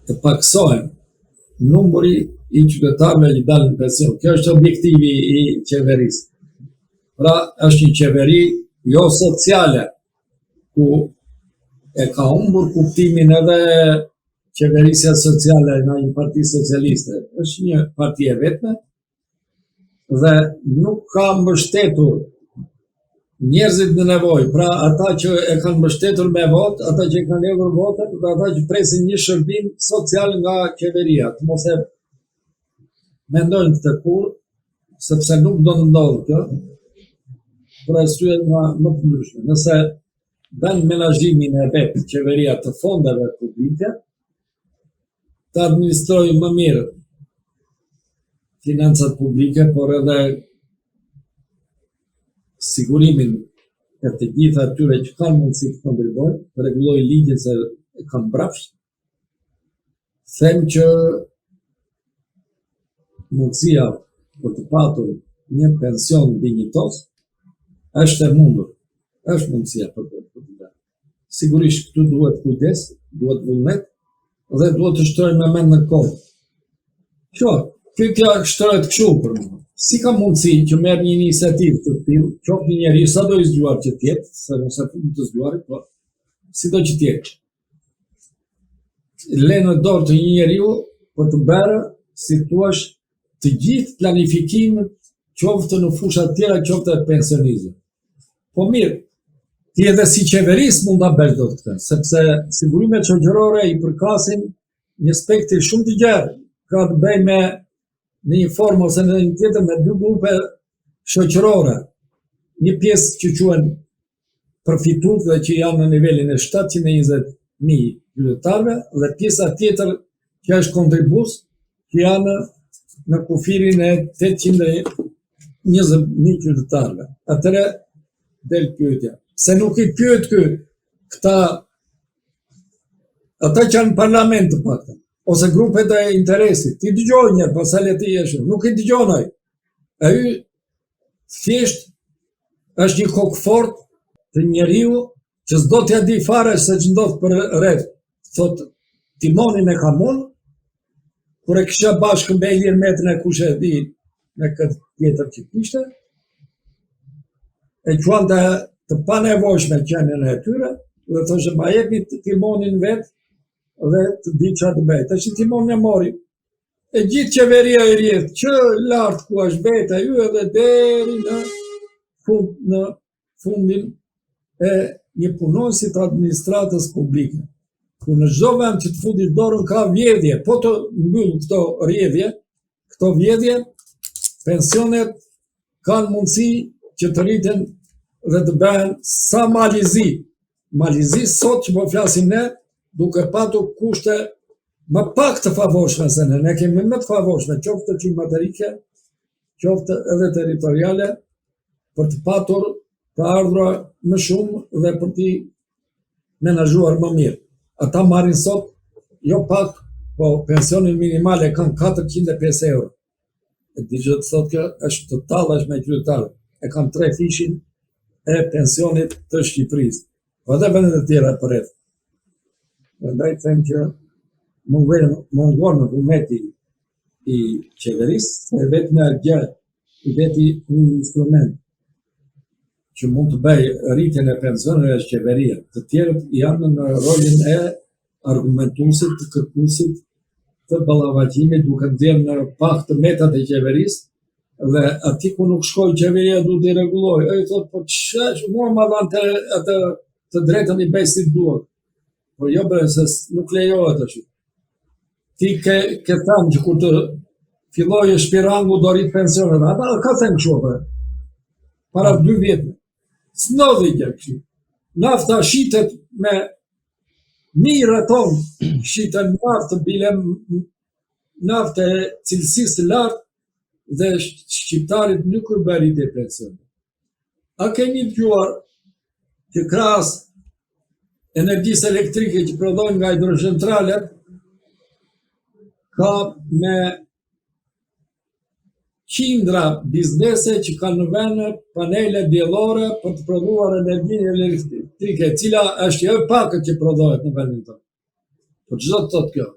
të paksohen numri i qytetarëve që dalin në pension. Kjo është objektivi i qeverisë. Pra, është një qeveri jo sociale, ku e ka humbur kuptimin edhe qeverisja sociale në një parti socialiste. Është një parti e vetme dhe nuk ka mbështetur njerëzit në nevojë. Pra, ata që e kanë mbështetur me votë, ata që e kanë hedhur votën, dhe ata që presin një shërbim social nga qeveria. Të mos e mendojnë këtë kurrë, sepse nuk do të ndodhë kjo, për arsye më të ndryshme. Nëse bën menaxhimin e vet qeveria të fondeve publike, të administrojë më mirë financat publike, por edhe sigurimin e të gjitha atyre që kanë mundësi të kontribuojnë, të rregullojë ligjet se e kanë brapsht. Them që mundësia për të patur një pension dinjitos është e mundur. Është mundësia për të bërë. Sigurisht këtu duhet kujdes, duhet vullnet dhe duhet të shtrojmë me mend në kohë. Kjo shtrohet kështu për mua. Si ka mundësi që merr një iniciativë të tillë, qoftë një njeri sado i zgjuar që të jetë, se nëse fund të zgjuarit, po sido që të jetë. Le në dorë të një njeriu për të bërë, si thua, të gjithë planifikimin, qoftë në fusha të tjera, qoftë e pensionizmit. Po mirë, ti edhe si qeveris mund ta bësh dot këtë, sepse sigurimet shoqërore i përkasin një spektër shumë të gjerë. Ka të bëjë me në një formë ose në një tjetër me dy grupe shoqërore. Një pjesë që quhen përfitues dhe që janë në nivelin e 720.000 qytetarëve dhe pjesa tjetër që është kontribues që janë në kufirin e 820.000 qytetarëve. Atëre del pyetja. Se nuk i pyet këta ata që janë në parlament të paktën, ose grupet e interesit, ti dëgjoj njerë, pastaj le të jesh, nuk i dëgjon ai. Ai thjesht është një kokë fort të njeriu që s'do t'ja di fare se ç'ndodh për rreth. Thot timonin e kam unë, kur e kisha bashkë me Ilir Metrën e kush e di me këtë tjetër që kishte, e quante të panevojshme qenien e tyre, dhe thoshe ma jepni timonin vetë, dhe të di çfarë të bëj. Tash timonin e mori. E gjithë qeveria e rrjedh që lart ku është veta ju edhe deri në fundin e një punonësi të administratës publike. Ku në çdo vend që të futi dorën ka vjedhje, po të mbyll këto vjedhje, pensionet kanë mundësi që të rriten dhe të bëhen sa malizi. Malizi sot që po flasim ne, duke patur kushte më pak të favorshme se ne kemi më të favorshme, qoftë klimatike, qoftë edhe territoriale, për të patur të ardhura më shumë dhe për t'i menaxhuar më mirë. Ata marrin sot jo pak, po pensionin minimal e kanë 405 euro. E di që të thotë kjo është të tallash me qytetarët. E kanë 3 fishin e pensionit të Shqipërisë. Po edhe vendet e tjera përreth. Prandaj them që mungon në vullneti i qeverisë, e vetëm gjë, i veti një instrument që mund të bëj rritjen e pensioneve është qeveria. Të tjerët janë në rolin e argumentuesit, të kërkuesit të ballavaçimit, duke nxjerrë në pak të metat e qeverisë dhe aty ku nuk shkoj qeveria duhet i rregulloj. Ai thotë po ç'është, mua ma dhanë atë të drejtën i bëj si duhet. Po jo bre, se nuk lejohet ashtu. Ti ke thënë që kur të fillojë shpirangu do rrit pensionet. Ata ka thënë kështu për. Para 2 vjetëve. S'ndodhi gjë kështu. Nafta shitet me mijëra tonë, shiten naftë, bile naftë e cilësisë lartë dhe shqiptarit nuk u bë rritje pensionit. A keni dëgjuar që krahas energjisë elektrike që prodhojnë nga hidrocentralet, ka me qindra biznese që kanë në vend panele diellore për të prodhuar energjinë elektrike, e cila është jo e pakët që prodhohet në vendin tonë. Po ç'do të thotë kjo?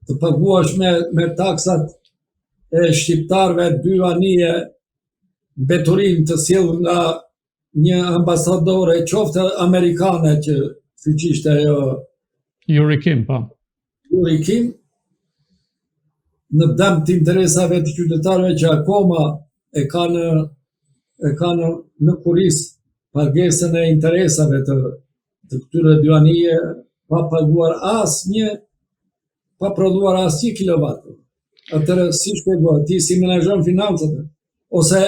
të paguash me taksat e shqiptarëve 2 anije beturin të sjellë nga një ambasadore qoftë amerikane që siç ishte ajo Yuri Kim, po. Yuri Kim, në dëm të interesave të qytetarëve që akoma e kanë në kuris pagesën e interesave të këtyre 2 anije pa paguar pa prodhuar asnjë kilovat. Atëherë si shpjegohet, ti si menaxhon financat ose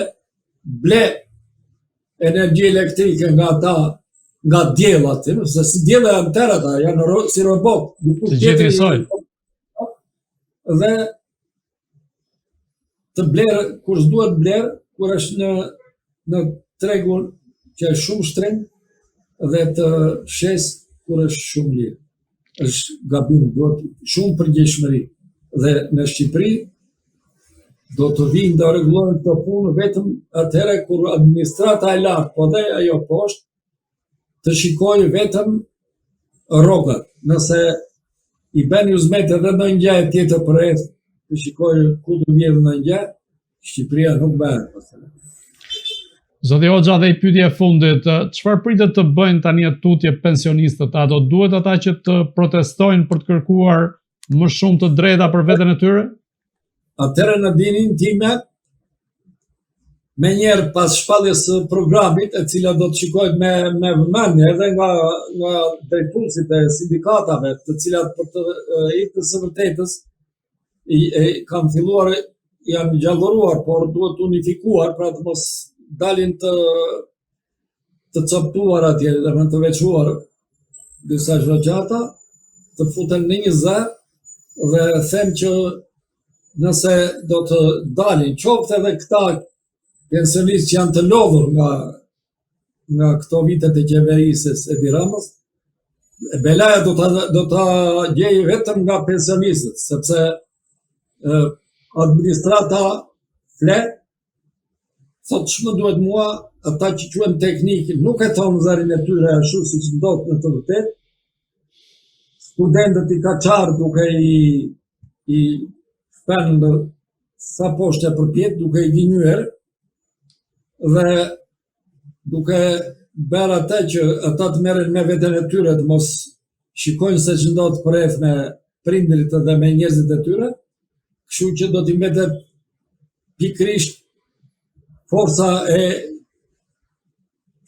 ble energji elektrike nga diellat, se si diella janë tërë ata, janë si robot. Të gjithë njësoj. Dhe të blerë, kur s'duhet blerë, kur është në tregun që është shumë shtrenjtë dhe të shes kur është shumë lirë. Është gabim, duhet shumë përgjegjësi. Dhe në Shqipëri do të vinë të rregullohen këto punë vetëm atëherë kur administrata e lartë, po dhe ajo poshtë, të shikojë vetëm rrogat. Nëse i bën uzmet edhe ndonjë gjë tjetër për rreth, të shikojë ku do vjen ndonjë gjë, Shqipëria nuk bëhet. Zoti Hoxha, dhe i pyetja e fundit, çfarë pritet të bëjnë tani tutje pensionistët? A do duhet ata që të protestojnë për të kërkuar më shumë të drejta për veten e tyre? Atëherë në dinin time, me njerë pas shpalljes së programit, e cila do të shikohet me vëmendje edhe nga drejtuesit e sindikatave, të cilat për të hitës së vërtetës kanë filluar, janë gjalluruar, por duhet unifikuar, pra të mos dalin të coptuar atje, dhe më të veçuar disa zhogjata, të futen në një zë, dhe them që nëse do të dalin, qoftë edhe këta pensionistë që janë të lodhur nga këto vitet e qeverisës e Edi Ramës, belaja do ta gjejë vetëm nga pensionistët, sepse administrata flet, thot ç'më duhet mua, ata që quhen teknikë, nuk e thonë zërin e tyre ashtu siç ndodh në të vërtetë. Studentët i ka qarë duke i shpenë sa poshtë e përpjet, duke i gënjur dhe duke bërë atë që ata të merren me veten e tyre, të mos shikojnë se ç'ndodh përreth me prindërit dhe me njerëzit e tyre, kështu që do t'i mbetet pikërisht forca e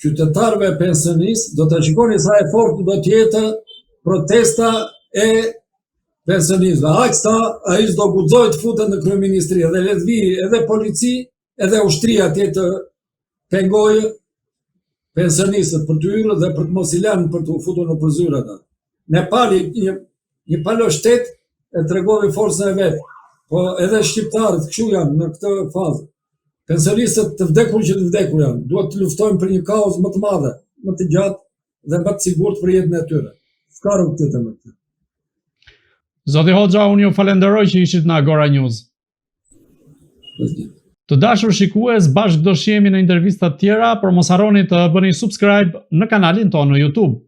qytetarëve pensionistë, do të shikoni sa e fortë do të jetë protesta e pensionistëve. Ai s'do guxojë të futet në kryeministri, dhe le të vijë edhe polici, edhe ushtria atje të pengojë pensionistët për të hyrë dhe për të mos i lënë për të futur në përzyrë ata. Nepali, një palo shtet e tregoi forcën e vet, po edhe shqiptarët kështu janë në këtë fazë. Pensionistët të vdekur që të vdekur janë, duhet të luftojnë për një kauzë më të madhe, më të gjatë dhe më të sigurt për jetën e tyre. S'ka rrugë tjetër më këtë. Zoti Hoxha, unë ju falenderoj që ishit në Agora News. Të dashur shikues, bashkë do shihemi në intervista të tjera, por mos harroni të bëni subscribe në kanalin tonë në YouTube.